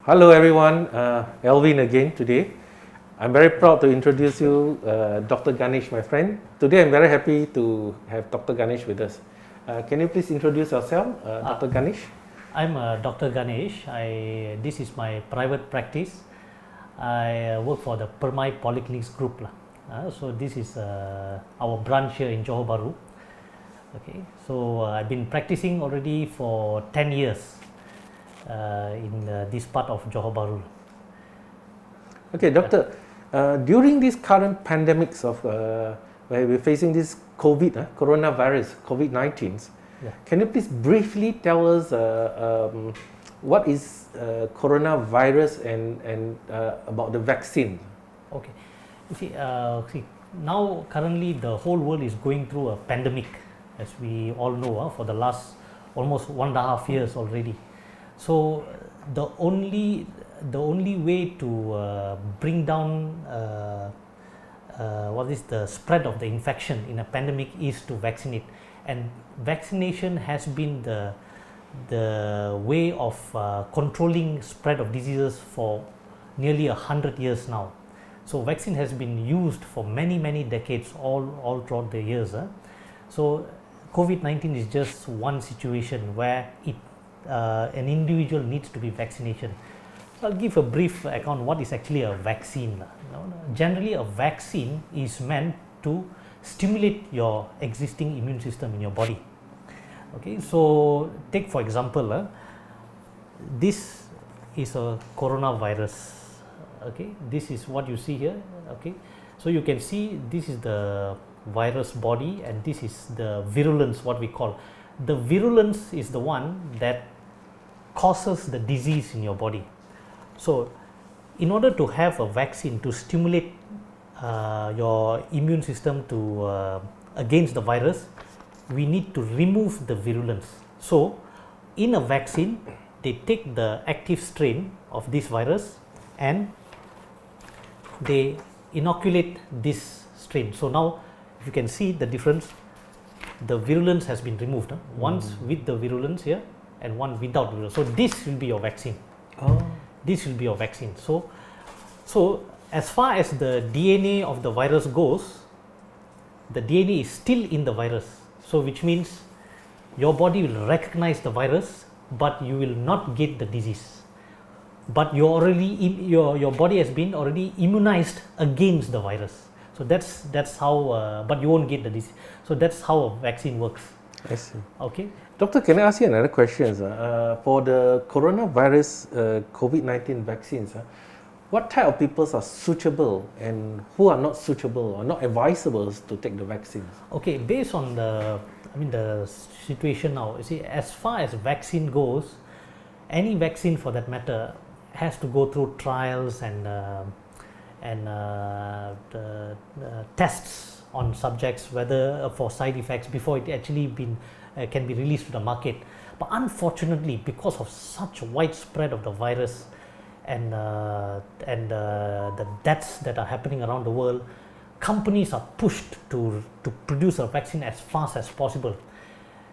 Hello everyone, Elvin again today. I'm very proud to introduce you Dr. Ganesh, my friend. Today I'm very happy to have Dr. Ganesh with us. Can you please introduce yourself, Dr. Ganesh? I'm Dr. Ganesh. This is my private practice. I work for the Permai Polyclinics Group. So this is our branch here in Johor Bahru. Okay, so I've been practicing already for 10 years in this part of Johor Bahru. Okay, Doctor, during this current pandemics of where we're facing this coronavirus, COVID-19, can you please briefly tell us what is coronavirus and about the vaccine? Okay, you see, now currently the whole world is going through a pandemic, as we all know, for the last almost 1.5 years already. So the only way to bring down what is the spread of the infection in a pandemic is to vaccinate, and vaccination has been the way of controlling spread of diseases for nearly 100 years now. So vaccine has been used for many decades, all throughout the years. So COVID-19 is just one situation where an individual needs to be vaccinated. So I'll give a brief account what is actually a vaccine. Generally, a vaccine is meant to stimulate your existing immune system in your body. Okay, so take for example, this is a coronavirus. Okay, this is what you see here. Okay, so you can see this is the virus body and this is the virulence, what we call. The virulence is the one that causes the disease in your body. So in order to have a vaccine to stimulate your immune system to against the virus, we need to remove the virulence. So in a vaccine, they take the active strain of this virus and they inoculate this strain. So now if you can see the difference, the virulence has been removed. Once with the virulence here and one without virulence. So this will be your vaccine. This will be your vaccine. So as far as the DNA of the virus goes, the DNA is still in the virus. So which means your body will recognize the virus, but you will not get the disease. But you already your body has been already immunized against the virus. So that's how, but you won't get the disease. So that's how a vaccine works. I see. Okay. Doctor, can I ask you another question? For the coronavirus COVID-19 vaccines, what type of people are suitable and who are not suitable or not advisable to take the vaccines? Okay, based on the situation now, you see, as far as vaccine goes, any vaccine for that matter has to go through trials and tests on subjects, whether for side effects before it actually can be released to the market. But unfortunately, because of such widespread of the virus and the deaths that are happening around the world, companies are pushed to produce a vaccine as fast as possible.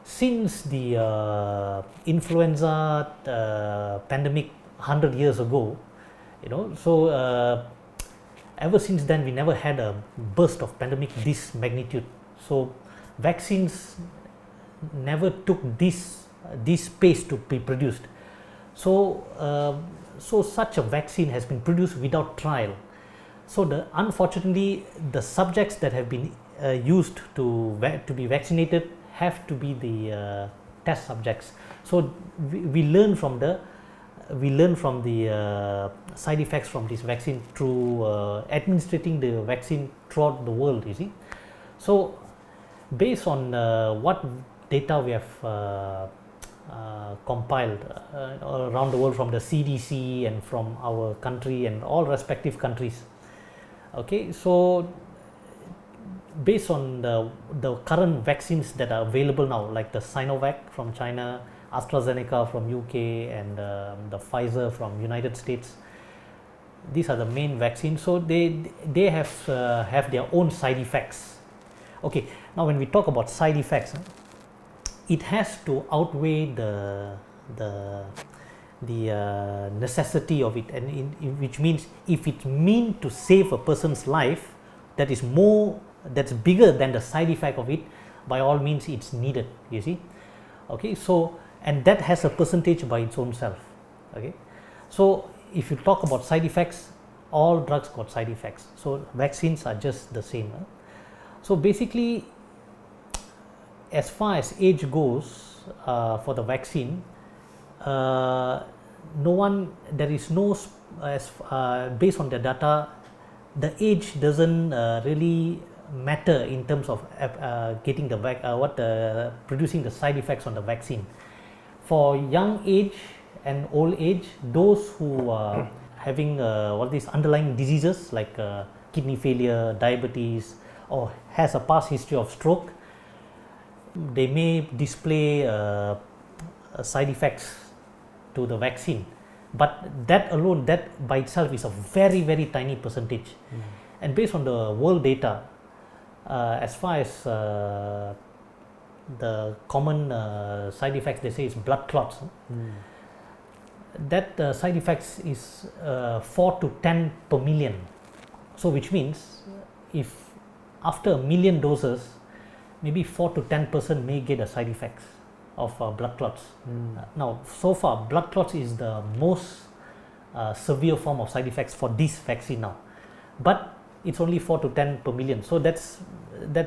Since the influenza pandemic 100 years ago, so ever since then we never had a burst of pandemic this magnitude. So vaccines never took this pace to be produced. So such a vaccine has been produced without trial. So unfortunately the subjects that have been used to be vaccinated have to be the test subjects. So we learn from the side effects from this vaccine through administrating the vaccine throughout the world, you see. So based on what data we have compiled around the world from the CDC and from our country and all respective countries, okay, so based on the current vaccines that are available now, like the Sinovac from China, AstraZeneca from UK and the Pfizer from United States, these are the main vaccines. So they have their own side effects. Okay, now when we talk about side effects, it has to outweigh necessity of it, and which means if it means to save a person's life, that's bigger than the side effect of it, by all means it's needed, you see. Okay, so and that has a percentage by its own self. Okay, so if you talk about side effects, all drugs got side effects, so vaccines are just the same. So basically, as far as age goes for the vaccine, based on the data, the age doesn't really matter in terms of getting the producing the side effects on the vaccine. For young age and old age, those who are having all these underlying diseases like kidney failure, diabetes, or has a past history of stroke, they may display side effects to the vaccine, but that alone, that by itself is a very, very tiny percentage. And based on the world data, as far as the common side effects, they say is blood clots. That side effects is 4 to 10 per million. So which means if after 1 million doses, maybe 4 to 10% may get a side effects of blood clots. Now, so far, blood clots is the most severe form of side effects for this vaccine now, but it's only 4 to 10 per million. So that's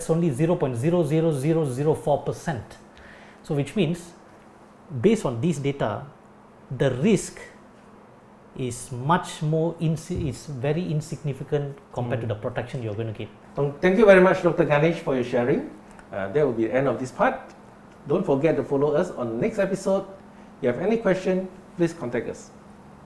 only 0.00004%. So which means, based on this data, the risk is much more is very insignificant compared to the protection you're going to get. Thank you very much, Dr. Ganesh, for your sharing. That will be the end of this part. Don't forget to follow us on the next episode. If you have any question, please contact us.